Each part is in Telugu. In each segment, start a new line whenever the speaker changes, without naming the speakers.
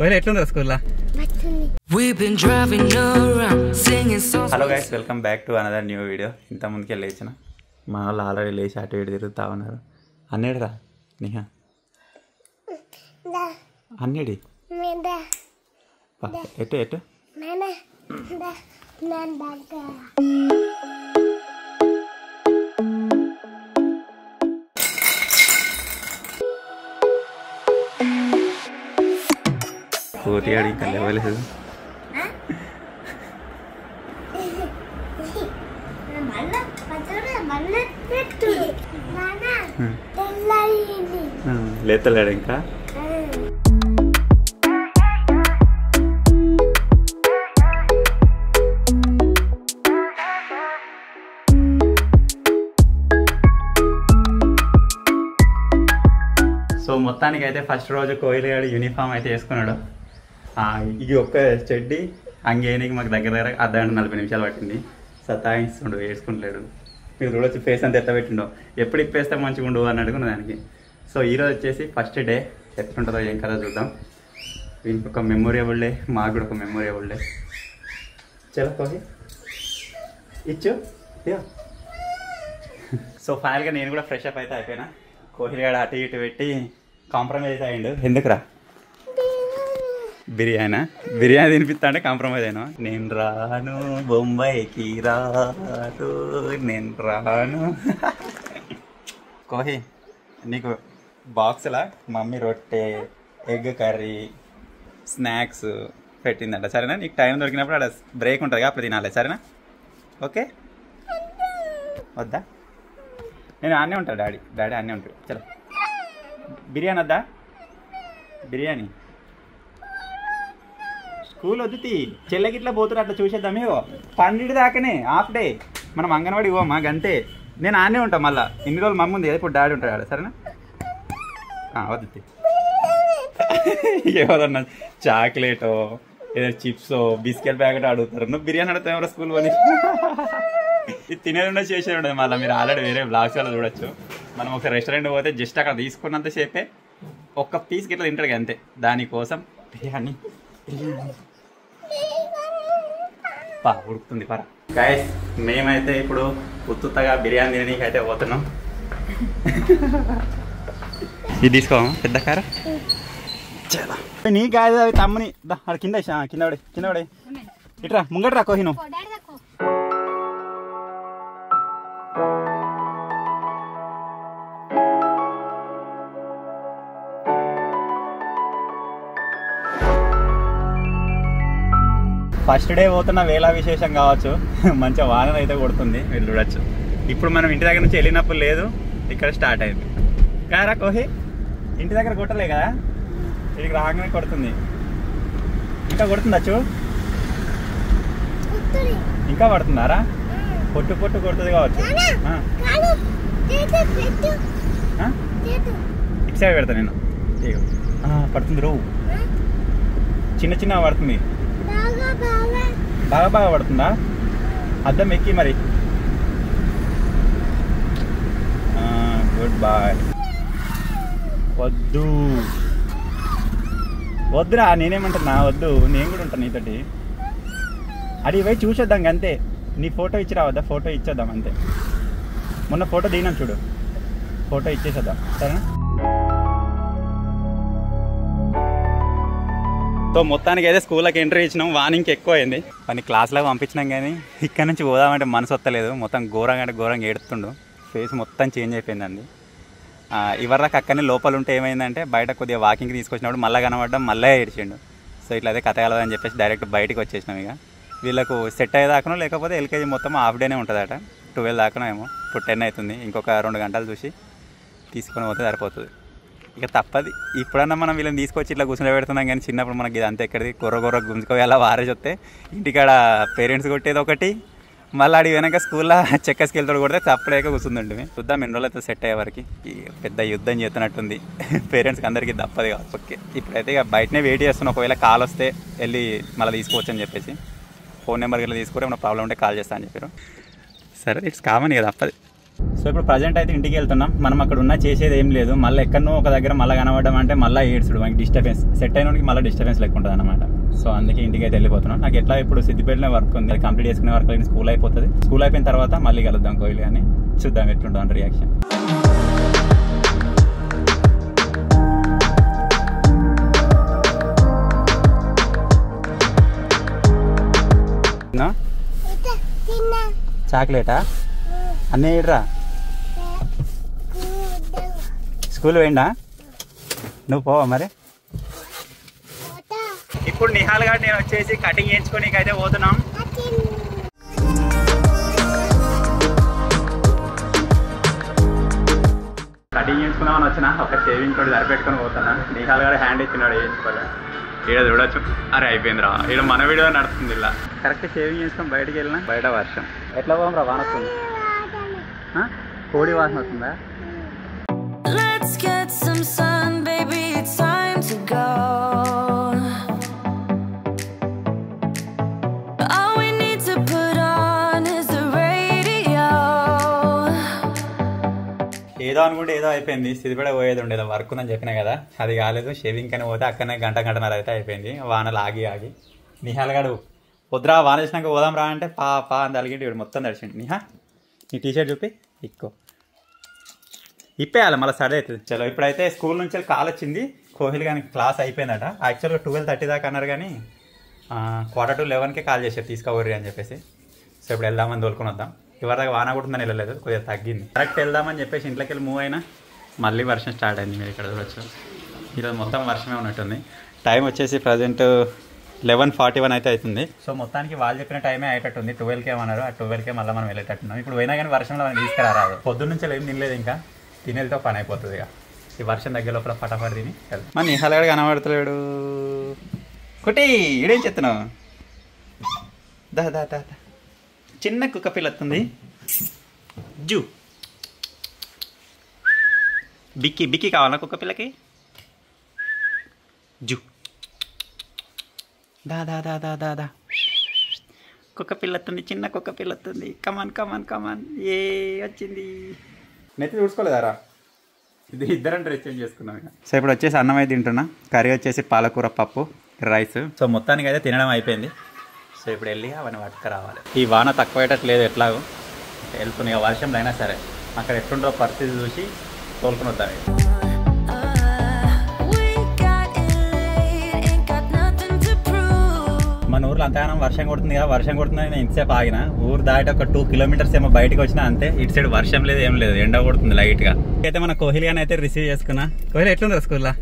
కోయిల ఎట్లుందా స్కూల్లో? Hello guys, welcome back to another new video. ఇంత ముందుకే లేచిన మా వాళ్ళు ఆల్రెడీ లేచి అటు ఇటు తిరుగుతా ఉన్నారు. అన్నేడిరా నిహా? అన్నేడి ఎటు ఎటు కోతి అడిగి కలవలేదు. లేతలేడు ఇంకా. సో మొత్తానికి అయితే ఫస్ట్ రోజు కోయిల్ గారు యూనిఫామ్ అయితే వేసుకున్నాడు. ఇది ఒక్క చెడ్డి అంగేనికి మాకు దగ్గర దగ్గర అర్ధగంట 40 నిమిషాలు పట్టింది. సతాయిస్తుండు, వేసుకుంటలేడు. మీరు చూడొచ్చు ఫేస్ అంతా ఎట్లా పెట్టిండో. ఎప్పుడు ఇప్పేస్తే మంచిగా ఉండు అని అడుగున్న దానికి. సో ఈరోజు వచ్చేసి ఫస్ట్ డే ఎట్లుంటుందో ఏం కదా చూద్దాం. వీనికి ఒక మెమొరియబుల్ డే, మాకు కూడా ఒక మెమొరియబుల్ డే. చలో కోహి ఇచ్చు. సో ఫైనల్గా నేను కూడా ఫ్రెష్ అప్ అయితే అయిపోయినా. కోహ్లీ గారు అటు ఇటు పెట్టి కాంప్రమైజ్ అయ్యిండు. ఎందుకురా? బిర్యానీ తినిపిస్తా అంటే కాంప్రమైజ్ అయినా. నేను రాను బొంబాయికి రాను, నేను రాను. కోహి, నీకు బాక్స్లా మమ్మీ రొట్టె, ఎగ్ కర్రీ, స్నాక్స్ పెట్టిందంట. సరేనా? నీకు టైం దొరికినప్పుడు అక్కడ బ్రేక్ ఉంటుంది, అప్పుడు తినాలి. సరేనా? ఓకే వద్దా? నేను ఆనే ఉంటాను. డాడీ ఆనే ఉంటాడు. చలో బిర్యానీ వద్దా? బిర్యానీ స్కూల్ వద్దుతి. చెల్లెగిట్లా పోతురు, అట్లా చూసేద్దామే. 12 దాకానే హాఫ్ డే. మనం అంగన్వాడి పోమా గంతే. నేను ఆనే ఉంటాను. మళ్ళీ ఇన్ని రోజులు మమ్మ ఉంది, ఇప్పుడు డాడీ ఉంటాడు. సరేనా? వద్దుతి. ఏదన్నా చాక్లెటో ఏదైనా చిప్సో బిస్కెట్ ప్యాకెట్ అడుగుతారు. నువ్వు బిర్యానీ అడుగుతావు ఎవరో స్కూల్ పోనీ. ఇది తినేది ఉండదు, చేసేది ఉండదు. మళ్ళీ మీరు ఆల్రెడీ వేరే బ్లాగ్స్ వల్ల చూడొచ్చు. మనం ఒక రెస్టారెంట్ పోతే జస్ట్ అక్కడ తీసుకున్నంతసేపే ఒక్క పీస్కి ఇట్లా తింటాడు అంతే. దానికోసం బిర్యానీ ఉడుకుతుంది పరా. గైస్, మేమైతే ఇప్పుడు ఉత్తుగా బిర్యానీ తినడానికి అయితే పోతున్నాం. ఇది తీసుకోమా పెద్ద కార? చాలా నీ కాదు, అవి తమ్మని కింద కింద పడే ఇట్రా ముంగట్రా కోహిను. ఫస్ట్ డే పోతున్న వేళ విశేషం కావచ్చు. మంచిగా వాన అయితే కొడుతుంది, మీరు చూడొచ్చు. ఇప్పుడు మనం ఇంటి దగ్గర నుంచి వెళ్ళినప్పుడు లేదు, ఇక్కడ స్టార్ట్ అయింది. కారా కోహి, ఇంటి దగ్గర కొట్టలే కదా, ఇక్కడికి రాగానే కొడుతుంది. ఇంకా కొడుతుందచ్చు, ఇంకా పడుతుందారా? పొట్టు కొడుతుంది కావచ్చు. ఇటు సైడ్ పెడతా నేను. పడుతుంది రో, చిన్న పడుతుంది. బాగా పడుతుందా? అద్దం ఎక్కి మరి. Good boy. వద్దురా, నేనేమంటున్నా వద్దు, నేను కూడా ఉంటాను నీతోటి. అది పోయి చూసేద్దాం అంతే. నీ ఫోటో ఇచ్చి రావద్దా? ఫోటో ఇచ్చేద్దాం అంతే. మొన్న ఫోటో దిగినాం చూడు, ఫోటో ఇచ్చేసేద్దాం. సరేనా? సో మొత్తానికి అయితే స్కూల్కి ఎంట్రీ ఇచ్చినాం. వార్నింగ్ ఎక్కువ అయింది. కొన్ని క్లాస్లో పంపించినాం కానీ ఇక్కడ నుంచి పోదామంటే మనసు వస్తలేదు. మొత్తం ఘోరంగా ఏడుతుండు. ఫేస్ మొత్తం చేంజ్ అయిపోయిందండి. ఇవరకు అక్కడనే లోపల ఉంటే ఏమైందంటే బయట కొద్దిగా వాకింగ్కి తీసుకొచ్చినప్పుడు మళ్ళీ కనబడ్డం, మళ్ళీ ఏడిచిండు. సో ఇట్లా అదే కథ కలదని చెప్పేసి డైరెక్ట్ బయటకు వచ్చేసినాం. ఇక వీళ్ళకు సెట్ అయ్యేదాకనో లేకపోతే ఎల్కేజీ మొత్తం హాఫ్ డేనే ఉంటుందట. 12 దాకానో ఏమో. ఇప్పుడు 10 అవుతుంది. ఇంకొక 2 గంటలు చూసి తీసుకొని పోతే సరిపోతుంది. ఇక తప్పది. ఇప్పుడన్నా మనం వీళ్ళని తీసుకొచ్చి ఇట్లా కూర్చొని పెడుతున్నాం కానీ చిన్నప్పుడు మనకి ఇది అంతా ఎక్కడిది గొర్ర గుంజుకోవి అలా వారేసి వస్తే ఇంటికాడ పేరెంట్స్ కొట్టేది ఒకటి, మళ్ళీ అడిగి వెనక స్కూల్లో చెక్కస్కి వెళ్తాడు కొడితే తప్పలేక కూర్చుందండి. చూద్దాం ఎన్ని రోజులు అయితే సెట్ అయ్యే వరకు. పెద్ద యుద్ధం చేస్తున్నట్టుంది పేరెంట్స్కి అందరికీ తప్పదు కాదు. ఓకే, ఇప్పుడైతే ఇక బయటనే వెయిట్ చేస్తున్నాం. ఒకవేళ కాల్ వస్తే వెళ్ళి మళ్ళీ తీసుకోవచ్చు అని చెప్పేసి. ఫోన్ నెంబర్కి వెళ్ళి తీసుకుని ఏమైనా ప్రాబ్లం ఉంటే కాల్ చేస్తా అని చెప్పారు. సరే, ఇట్స్ కామన్ కదా, తప్పదు. సో ఇప్పుడు ప్రజెంట్ అయితే ఇంటికి వెళ్తున్నాం. మనం అక్కడ ఉన్న చేసేది ఏం లేదు. మళ్ళీ ఎక్కడనో ఒక దగ్గర మళ్ళీ కనబడడం అంటే మళ్ళీ ఏడ్చుడు, మనకి డిస్టర్బెన్స్ సెట్ అయినోడికి మళ్ళీ డిస్టర్బెన్స్ లెక్క ఉంటుంది అనమాట. సో అందుకే ఇంటికి అయితే వెళ్ళిపోతున్నాం. నాకు ఎట్లా ఇప్పుడు సిద్దిపేటలో వర్క్ ఉంది, అది కంప్లీట్ చేసుకునే వర్క్ అయితే స్కూల్ అయిపోతుంది. స్కూల్ అయిపోయిన తర్వాత మళ్ళీ కలుద్దాం కోహ్లీ అని, చూద్దాం ఎట్లుంటాం రియాక్షన్. చాక్లెటా అన్నీ ఏడ్రా? స్కూల్ పోయిండా? నువ్వు పోవా మరి? ఇప్పుడు నిహాల్ గారు నేను వచ్చేసి కటింగ్ చేయించుకోనికి అయితే పోతున్నాం. కటింగ్ చేయించుకుందామని వచ్చిన ఒక షేవింగ్ తోటి సరిపెట్టుకొని పోతున్నా. నిహాల్ గారు హ్యాండ్ ఇచ్చినాడు వేయించుకోలే. ఈడ చూడొచ్చు. అరే అయిపోయింది రా, ఈడ మన వీడియో నడుస్తుంది. ఇలా కరెక్ట్ షేవింగ్ చేసుకొని బయటకు వెళ్ళినా బయట వర్షం. ఎట్లా పోదాం రా? వాన వస్తుంది, కోడి వాసన వస్తుందా? ఏదో అనుకుంటే ఏదో అయిపోయింది. సిద్దిపేట పోయేది ఉండేది, వర్క్ ఉందని చెప్పినా కదా, అది కాలేదు. షేవింగ్ అని పోతే అక్కడనే గంటన్నర అయితే అయిపోయింది. వానలు ఆగి నిహాల్ గారు వద్దురా వాన చేసినాక పోదాం రా అంటే పా అని తలిగింటి వీడు మొత్తం తడిచిండు. నిహా నీ టీషర్ట్ చూపి ఇప్పేయాలి, మళ్ళీ స్టార్ట్ అవుతుంది. చలో ఇప్పుడైతే స్కూల్ నుంచి కాల్ వచ్చింది, కోహ్లీ కానీ క్లాస్ అయిపోయిందట. యాక్చువల్గా 12:30 దాకా అన్నారు కానీ 11:45కే కాల్ చేశారు తీసుకోవర్రి అని చెప్పేసి. సో ఇప్పుడు వెళ్దామని తోలుకొని వద్దాం. ఇవరిదాకా వాన కొడుతుందని వెళ్ళలేదు, కొద్దిగా తగ్గింది. కరెక్ట్ వెళ్దామని చెప్పేసి ఇంట్లోకి వెళ్ళి మూవ్ అయినా మళ్ళీ వర్షం స్టార్ట్ అయింది. మీరు ఇక్కడ చూడొచ్చు, ఈరోజు మొత్తం వర్షమే ఉన్నట్టుంది. టైం వచ్చేసి ప్రజెంట్ 11:41 అయితే అవుతుంది. సో మొత్తానికి వాళ్ళు చెప్పిన టైమే అయ్యేటట్టుంది. 12కే అన్నారు, ఆ 12కే మళ్ళీ మనం వెళ్ళేటట్టున్నాం. ఇప్పుడు పోయినా కానీ వర్షంలో మనం తీసుకురారాదు. పొద్దున్న నుంచి ఏం తినలేదు, ఇంకా తినేదితో పని అయిపోతుంది. ఇక ఈ వర్షం దగ్గర లోపల ఫటాఫట్ తిని వెళ్తాం. మన నిహాల్ గారు కనబడతలేడు. కుట్టి ఈడేం చెప్తున్నావు? దా దా దా చిన్న కుక్క పిల్ల వస్తుంది. జూ బిక్కి కావాలా కుక్క పిల్లకి? జూ దా దా దా దా దా దా కుక్క పిల్ల వస్తుంది, చిన్న కుక్క పిల్ల వస్తుంది. కమాన్ ఏ వచ్చింది. నెత్తి చూసుకోలేదారా? ఇది ఇద్దరం డ్రెస్ చేంజ్ చేసుకున్నాం ఇక. సో ఇప్పుడు వచ్చేసి అన్నం అయితే తింటున్నా. కర్రీ వచ్చేసి పాలకూర పప్పు రైస్. సో మొత్తానికి అయితే తినడం అయిపోయింది. సో ఇప్పుడు వెళ్ళి అవన్నీ పట్టుకు రావాలి. ఈ వాన తక్కువయ్యేటట్లేదు, ఎట్లాగో వెళ్తున్నాయి. వర్షంలో అయినా సరే అక్కడ ఎట్లుండో పరిస్థితి చూసి తోలుకుని వద్దాం. మన ఊర్లో అంతగానం వర్షం కొడుతుంది కదా, వర్షం కొడుతుందని నేను ఇంతసేపు ఆగిన. ఊరు దాటి ఒక 2 కిలోమీటర్స్ ఏమో బయటకు వచ్చినా అంతే. ఇటు సైడ్ వర్షం లేదు, ఏం లేదు, ఎండ కొడుతుంది లైట్గా. అయితే మన కోహ్లీ అని అయితే రిసీవ్ చేసుకున్నా. కోహ్లీ ఎట్లుందా స్కూల్లో?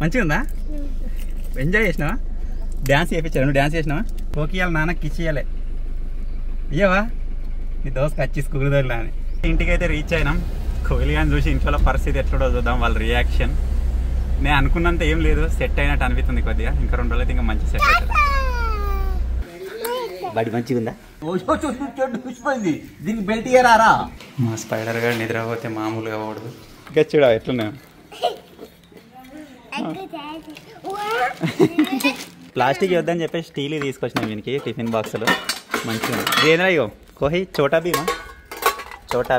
మంచిగా ఉందా? ఎంజాయ్ చేసినావా? డ్యాన్స్ చేయించారు? నువ్వు డ్యాన్స్ చేసినావా? ఓకే ఇవ్వాలి, నాన్నకి కిచ్చి ఇవ్వాలి. ఇయ్యవా నీ దోస్త్ వచ్చి స్కూల్ దగ్గర అని. ఇంటికి అయితే రీచ్ అయినాం. కోహ్లీ అని చూసి ఇంట్లో పరిస్థితి ఎట్లుండో చూద్దాం, వాళ్ళ రియాక్షన్. నేను అనుకున్నంత ఏం లేదు, సెట్ అయినట్టు అనిపిస్తుంది కొద్దిగా. ఇంకా 2 రోజులు అయితే ఇంకా మంచి సెట్ అవుతుంది. బడి మంచిగా ఉందా? దీనికి బెల్ట్ ఇయ్యరారా? మా స్పైడర్ గారు నిద్రపోతే మామూలుగా ఓడదు. ఇంకా చూడ ఎట్లున్నా. ప్లాస్టిక్ వద్దని చెప్పేసి స్టీల్ తీసుకొచ్చినాం దీనికి, టిఫిన్ బాక్స్లో. మంచిగా ఇదేనా? ఇగో కోహి చోటా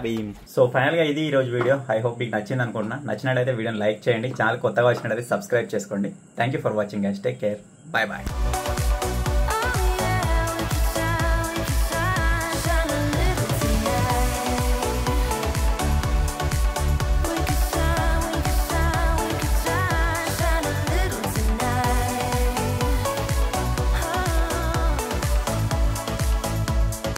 భీమ్. సో ఫైనల్గా ఇది ఈరోజు వీడియో. ఐ హోప్ మీకు నచ్చింది అనుకుంటున్నా. నచ్చినట్లయితే వీడియోని లైక్ చేయండి. ఛానల్ కొత్తగా వచ్చినట్లయితే సబ్స్క్రైబ్ చేసుకోండి. Thank you for watching guys. Take care. Bye.